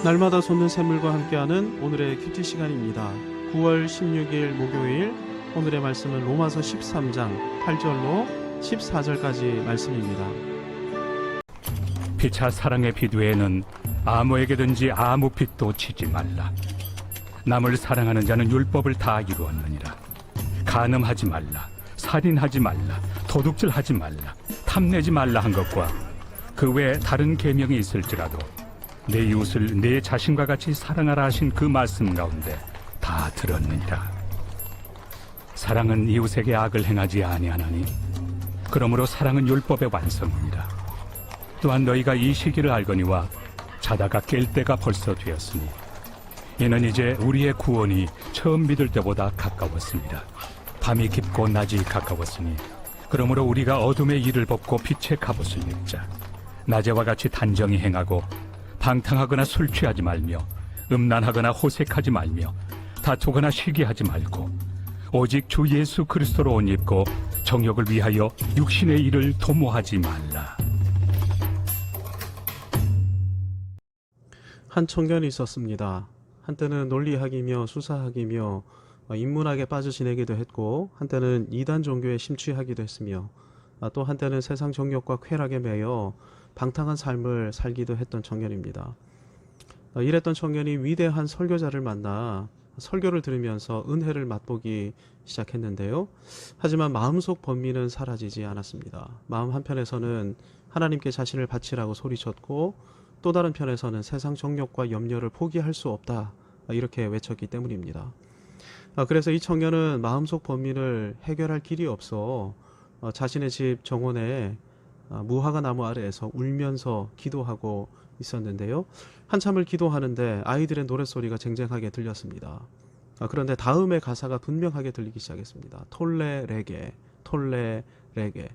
날마다 솟는 샘물과 함께하는 오늘의 큐티 시간입니다. 9월 16일 목요일, 오늘의 말씀은 로마서 13장 8절로 14절까지 말씀입니다. 피차 사랑의 빚 외에는 아무에게든지 아무 빚도 지지 말라. 남을 사랑하는 자는 율법을 다 이루었느니라. 간음하지 말라, 살인하지 말라, 도둑질하지 말라, 탐내지 말라 한 것과 그 외에 다른 계명이 있을지라도 내 이웃을 내 자신과 같이 사랑하라 하신 그 말씀 가운데 다 들었느니라. 사랑은 이웃에게 악을 행하지 아니하나니 그러므로 사랑은 율법의 완성이니라. 또한 너희가 이 시기를 알거니와 자다가 깰 때가 벌써 되었으니 이는 이제 우리의 구원이 처음 믿을 때보다 가까웠습니다. 밤이 깊고 낮이 가까웠으니 그러므로 우리가 어둠의 일을 벗고 빛의 갑옷을 입자. 낮에와 같이 단정히 행하고 방탕하거나 술 취하지 말며 음란하거나 호색하지 말며 다투거나 시기하지 말고 오직 주 예수 그리스도로 옷 입고 정욕을 위하여 육신의 일을 도모하지 말라. 한 청년이 있었습니다. 한때는 논리학이며 수사학이며 인문학에 빠져 지내기도 했고, 한때는 이단 종교에 심취하기도 했으며, 또 한때는 세상 정욕과 쾌락에 매여 방탕한 삶을 살기도 했던 청년입니다. 이랬던 청년이 위대한 설교자를 만나 설교를 들으면서 은혜를 맛보기 시작했는데요. 하지만 마음속 번민은 사라지지 않았습니다. 마음 한편에서는 하나님께 자신을 바치라고 소리쳤고, 또 다른 편에서는 세상 정욕과 염려를 포기할 수 없다, 이렇게 외쳤기 때문입니다. 그래서 이 청년은 마음속 번민을 해결할 길이 없어 자신의 집 정원에 무화과 나무 아래에서 울면서 기도하고 있었는데요. 한참을 기도하는데 아이들의 노랫소리가 쟁쟁하게 들렸습니다. 그런데 다음의 가사가 분명하게 들리기 시작했습니다. 톨레 레게, 톨레 레게.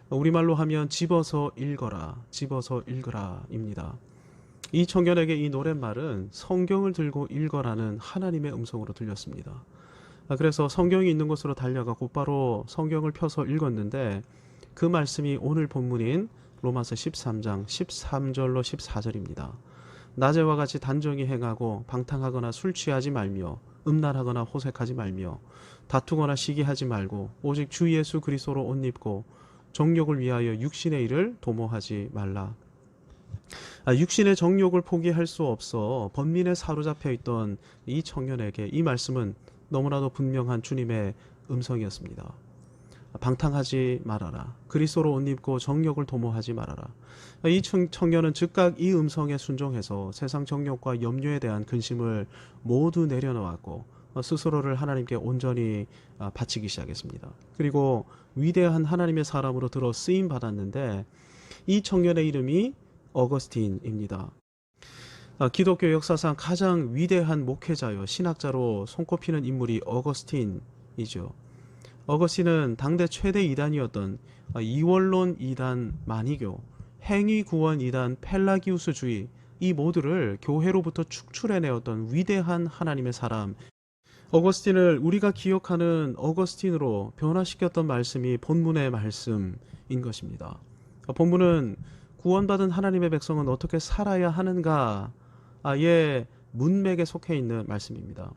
우리말로 하면 집어서 읽어라, 집어서 읽어라 입니다. 이 청년에게 이 노랫말은 성경을 들고 읽어라는 하나님의 음성으로 들렸습니다. 그래서 성경이 있는 곳으로 달려가 곧바로 성경을 펴서 읽었는데, 그 말씀이 오늘 본문인 로마서 13장 13절로 14절입니다. 낮에와 같이 단정히 행하고 방탕하거나 술 취하지 말며 음란하거나 호색하지 말며 다투거나 시기하지 말고 오직 주 예수 그리스도로 옷 입고 정욕을 위하여 육신의 일을 도모하지 말라. 육신의 정욕을 포기할 수 없어 번민에 사로잡혀 있던 이 청년에게 이 말씀은 너무나도 분명한 주님의 음성이었습니다. 방탕하지 말아라. 그리스도로 옷 입고 정욕을 도모하지 말아라. 이 청년은 즉각 이 음성에 순종해서 세상 정욕과 염려에 대한 근심을 모두 내려놓았고 스스로를 하나님께 온전히 바치기 시작했습니다. 그리고 위대한 하나님의 사람으로 들어 쓰임 받았는데, 이 청년의 이름이 어거스틴입니다. 기독교 역사상 가장 위대한 목회자요 신학자로 손꼽히는 인물이 어거스틴이죠. 어거스틴은 당대 최대 이단이었던 이원론 이단 마니교, 행위구원 이단 펠라기우스주의, 이 모두를 교회로부터 축출해내었던 위대한 하나님의 사람, 어거스틴을 우리가 기억하는 어거스틴으로 변화시켰던 말씀이 본문의 말씀인 것입니다. 본문은 구원받은 하나님의 백성은 어떻게 살아야 하는가의 문맥에 속해 있는 말씀입니다.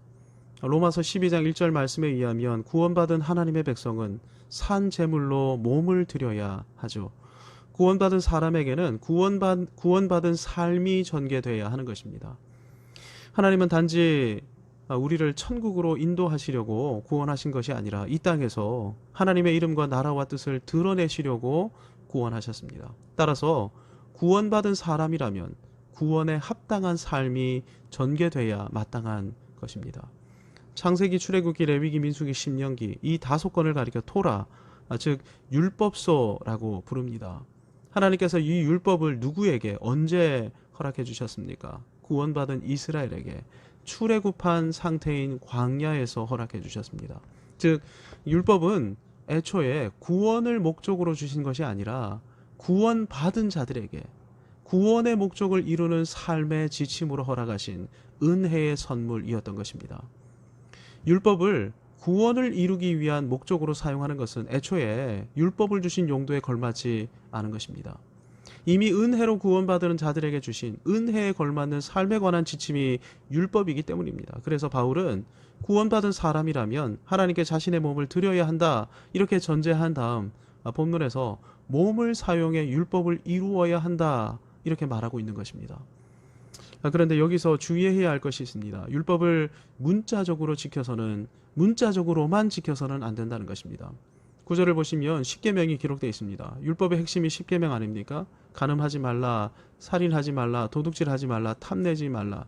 로마서 12장 1절 말씀에 의하면 구원받은 하나님의 백성은 산 제물로 몸을 드려야 하죠. 구원받은 사람에게는 구원받은 삶이 전개되어야 하는 것입니다. 하나님은 단지 우리를 천국으로 인도하시려고 구원하신 것이 아니라 이 땅에서 하나님의 이름과 나라와 뜻을 드러내시려고 구원하셨습니다. 따라서 구원받은 사람이라면 구원에 합당한 삶이 전개돼야 마땅한 것입니다. 창세기, 출애굽기, 레위기, 민수기, 신명기, 이 5권을 가리켜 토라, 즉 율법서라고 부릅니다. 하나님께서 이 율법을 누구에게 언제 허락해 주셨습니까? 구원받은 이스라엘에게 출애굽한 상태인 광야에서 허락해 주셨습니다. 즉 율법은 애초에 구원을 목적으로 주신 것이 아니라 구원받은 자들에게 구원의 목적을 이루는 삶의 지침으로 허락하신 은혜의 선물이었던 것입니다. 율법을 구원을 이루기 위한 목적으로 사용하는 것은 애초에 율법을 주신 용도에 걸맞지 않은 것입니다. 이미 은혜로 구원받은 자들에게 주신 은혜에 걸맞는 삶에 관한 지침이 율법이기 때문입니다. 그래서 바울은 구원받은 사람이라면 하나님께 자신의 몸을 드려야 한다 이렇게 전제한 다음 본문에서 몸을 사용해 율법을 이루어야 한다 이렇게 말하고 있는 것입니다. 그런데 여기서 주의해야 할 것이 있습니다. 율법을 문자적으로만 지켜서는 안 된다는 것입니다. 구절을 보시면 십계명이 기록되어 있습니다. 율법의 핵심이 십계명 아닙니까? 간음하지 말라, 살인하지 말라, 도둑질하지 말라, 탐내지 말라.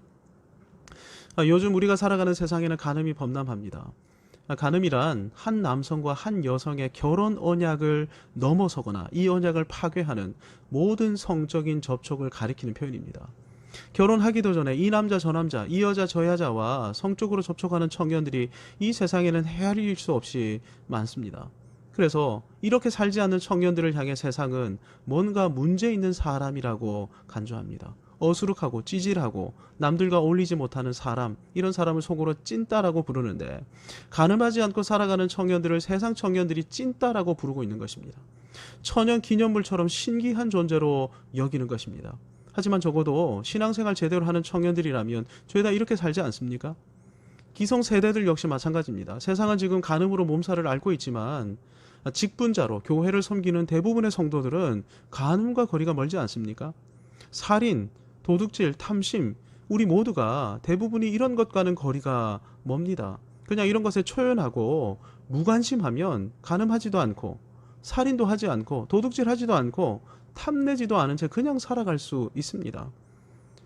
요즘 우리가 살아가는 세상에는 간음이 범람합니다. 간음이란 한 남성과 한 여성의 결혼 언약을 넘어서거나 이 언약을 파괴하는 모든 성적인 접촉을 가리키는 표현입니다. 결혼하기도 전에 이 남자 저 남자, 이 여자 저 여자와 성적으로 접촉하는 청년들이 이 세상에는 헤아릴 수 없이 많습니다. 그래서 이렇게 살지 않는 청년들을 향해 세상은 뭔가 문제 있는 사람이라고 간주합니다. 어수룩하고 찌질하고 남들과 어울리지 못하는 사람, 이런 사람을 속으로 찐따라고 부르는데 가늠하지 않고 살아가는 청년들을 세상 청년들이 찐따라고 부르고 있는 것입니다. 천연 기념물처럼 신기한 존재로 여기는 것입니다. 하지만 적어도 신앙생활 제대로 하는 청년들이라면 죄다 이렇게 살지 않습니까? 기성세대들 역시 마찬가지입니다. 세상은 지금 간음으로 몸살을 앓고 있지만 직분자로 교회를 섬기는 대부분의 성도들은 간음과 거리가 멀지 않습니까? 살인, 도둑질, 탐심, 우리 모두가 대부분이 이런 것과는 거리가 멉니다. 그냥 이런 것에 초연하고 무관심하면 간음하지도 않고 살인도 하지 않고 도둑질하지도 않고 탐내지도 않은 채 그냥 살아갈 수 있습니다.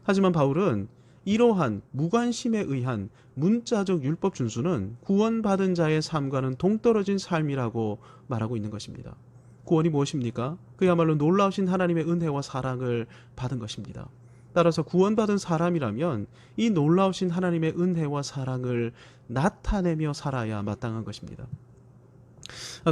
하지만 바울은 이러한 무관심에 의한 문자적 율법 준수는 구원받은 자의 삶과는 동떨어진 삶이라고 말하고 있는 것입니다. 구원이 무엇입니까? 그야말로 놀라우신 하나님의 은혜와 사랑을 받은 것입니다. 따라서 구원받은 사람이라면 이 놀라우신 하나님의 은혜와 사랑을 나타내며 살아야 마땅한 것입니다.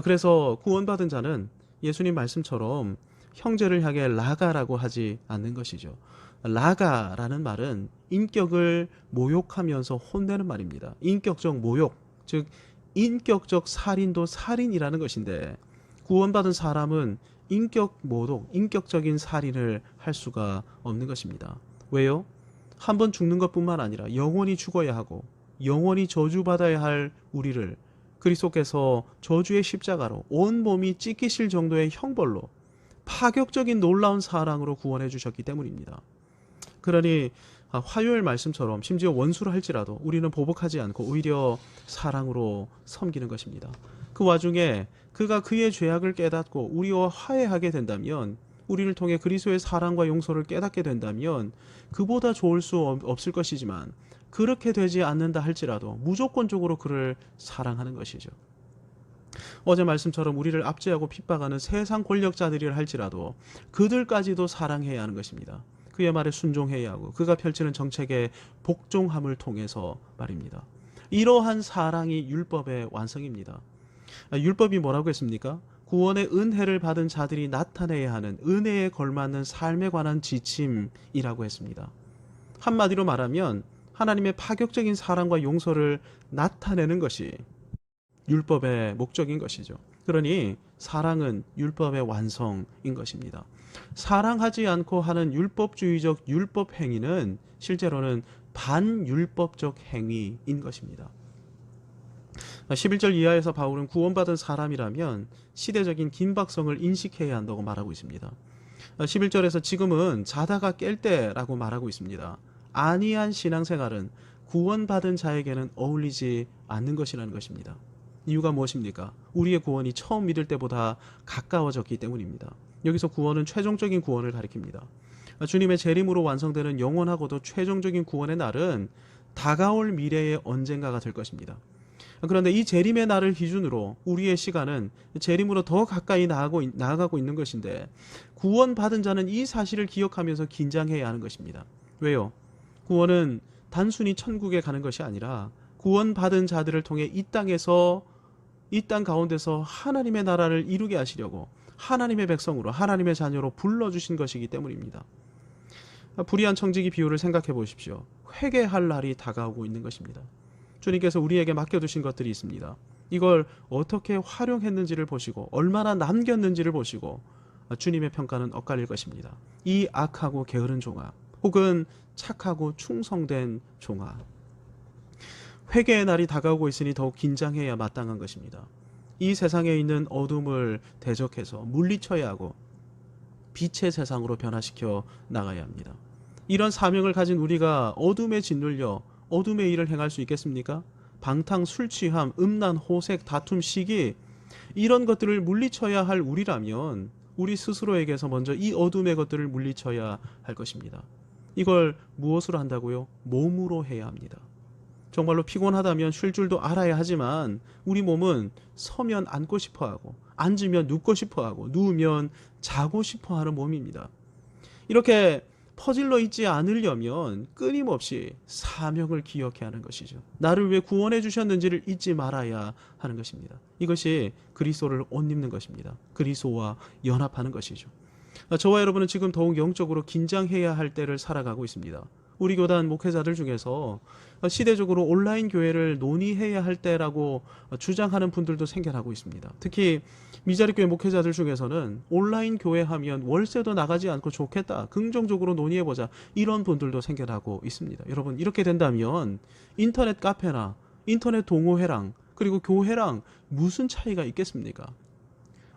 그래서 구원받은 자는 예수님 말씀처럼 형제를 향해 라가라고 하지 않는 것이죠. 라가라는 말은 인격을 모욕하면서 혼내는 말입니다. 인격적 모욕, 즉 인격적 살인도 살인이라는 것인데 구원받은 사람은 인격 모독, 인격적인 살인을 할 수가 없는 것입니다. 왜요? 한 번 죽는 것뿐만 아니라 영원히 죽어야 하고 영원히 저주받아야 할 우리를 그리스도께서 저주의 십자가로 온 몸이 찢기실 정도의 형벌로 파격적인 놀라운 사랑으로 구원해 주셨기 때문입니다. 그러니 화요일 말씀처럼 심지어 원수를 할지라도 우리는 보복하지 않고 오히려 사랑으로 섬기는 것입니다. 그 와중에 그가 그의 죄악을 깨닫고 우리와 화해하게 된다면, 우리를 통해 그리스도의 사랑과 용서를 깨닫게 된다면 그보다 좋을 수 없을 것이지만 그렇게 되지 않는다 할지라도 무조건적으로 그를 사랑하는 것이죠. 어제 말씀처럼 우리를 압제하고 핍박하는 세상 권력자들이라 할지라도 그들까지도 사랑해야 하는 것입니다. 그의 말에 순종해야 하고 그가 펼치는 정책에 복종함을 통해서 말입니다. 이러한 사랑이 율법의 완성입니다. 율법이 뭐라고 했습니까? 구원의 은혜를 받은 자들이 나타내야 하는 은혜에 걸맞는 삶에 관한 지침이라고 했습니다. 한마디로 말하면 하나님의 파격적인 사랑과 용서를 나타내는 것이 율법의 목적인 것이죠. 그러니 사랑은 율법의 완성인 것입니다. 사랑하지 않고 하는 율법주의적 율법 행위는 실제로는 반율법적 행위인 것입니다. 11절 이하에서 바울은 구원받은 사람이라면 시대적인 긴박성을 인식해야 한다고 말하고 있습니다. 11절에서 지금은 자다가 깰 때라고 말하고 있습니다. 안이한 신앙생활은 구원받은 자에게는 어울리지 않는 것이라는 것입니다. 이유가 무엇입니까? 우리의 구원이 처음 믿을 때보다 가까워졌기 때문입니다. 여기서 구원은 최종적인 구원을 가리킵니다. 주님의 재림으로 완성되는 영원하고도 최종적인 구원의 날은 다가올 미래의 언젠가가 될 것입니다. 그런데 이 재림의 날을 기준으로 우리의 시간은 재림으로 더 가까이 나아가고 있는 것인데 구원받은 자는 이 사실을 기억하면서 긴장해야 하는 것입니다. 왜요? 구원은 단순히 천국에 가는 것이 아니라 구원받은 자들을 통해 이 땅 가운데서 하나님의 나라를 이루게 하시려고 하나님의 백성으로 하나님의 자녀로 불러주신 것이기 때문입니다. 불의한 청지기 비유를 생각해 보십시오. 회개할 날이 다가오고 있는 것입니다. 주님께서 우리에게 맡겨두신 것들이 있습니다. 이걸 어떻게 활용했는지를 보시고 얼마나 남겼는지를 보시고 주님의 평가는 엇갈릴 것입니다. 이 악하고 게으른 종아, 혹은 착하고 충성된 종아, 회개의 날이 다가오고 있으니 더욱 긴장해야 마땅한 것입니다. 이 세상에 있는 어둠을 대적해서 물리쳐야 하고 빛의 세상으로 변화시켜 나가야 합니다. 이런 사명을 가진 우리가 어둠에 짓눌려 어둠의 일을 행할 수 있겠습니까? 방탕, 술 취함, 음란, 호색, 다툼, 시기, 이런 것들을 물리쳐야 할 우리라면 우리 스스로에게서 먼저 이 어둠의 것들을 물리쳐야 할 것입니다. 이걸 무엇으로 한다고요? 몸으로 해야 합니다. 정말로 피곤하다면 쉴 줄도 알아야 하지만 우리 몸은 서면 앉고 싶어하고 앉으면 눕고 싶어하고 누우면 자고 싶어하는 몸입니다. 이렇게 퍼질러 있지 않으려면 끊임없이 사명을 기억해야 하는 것이죠. 나를 왜 구원해 주셨는지를 잊지 말아야 하는 것입니다. 이것이 그리스도를 옷 입는 것입니다. 그리스도와 연합하는 것이죠. 저와 여러분은 지금 더욱 영적으로 긴장해야 할 때를 살아가고 있습니다. 우리 교단 목회자들 중에서 시대적으로 온라인 교회를 논의해야 할 때라고 주장하는 분들도 생겨나고 있습니다. 특히 미자립교회 목회자들 중에서는 온라인 교회 하면 월세도 나가지 않고 좋겠다, 긍정적으로 논의해보자, 이런 분들도 생겨나고 있습니다. 여러분, 이렇게 된다면 인터넷 카페나 인터넷 동호회랑 그리고 교회랑 무슨 차이가 있겠습니까?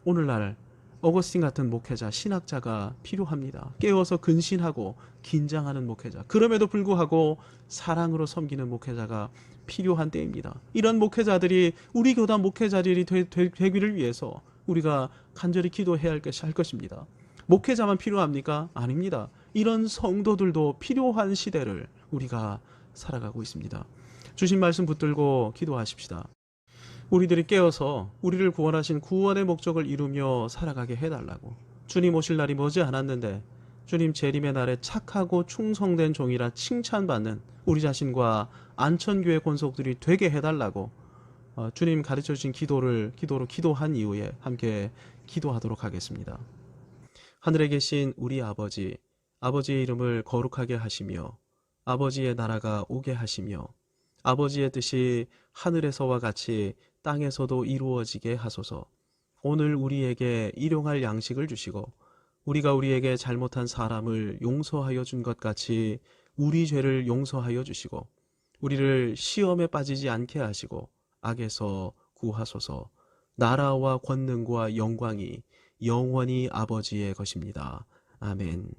오늘날 어거스틴 같은 목회자, 신학자가 필요합니다. 깨워서 근신하고 긴장하는 목회자, 그럼에도 불구하고 사랑으로 섬기는 목회자가 필요한 때입니다. 이런 목회자들이 우리 교단 목회자들이 되기를 위해서 우리가 간절히 기도해야 할 것입니다. 목회자만 필요합니까? 아닙니다. 이런 성도들도 필요한 시대를 우리가 살아가고 있습니다. 주신 말씀 붙들고 기도하십시다. 우리들이 깨어서 우리를 구원하신 구원의 목적을 이루며 살아가게 해달라고. 주님 오실 날이 머지 않았는데 주님 재림의 날에 착하고 충성된 종이라 칭찬받는 우리 자신과 안천교회 권속들이 되게 해달라고 주님 가르쳐 주신 기도로 기도한 이후에 함께 기도하도록 하겠습니다. 하늘에 계신 우리 아버지, 아버지의 이름을 거룩하게 하시며 아버지의 나라가 오게 하시며 아버지의 뜻이 하늘에서와 같이 땅에서도 이루어지게 하소서. 오늘 우리에게 일용할 양식을 주시고 우리가 우리에게 잘못한 사람을 용서하여 준 것 같이 우리 죄를 용서하여 주시고 우리를 시험에 빠지지 않게 하시고 악에서 구하소서. 나라와 권능과 영광이 영원히 아버지의 것입니다. 아멘.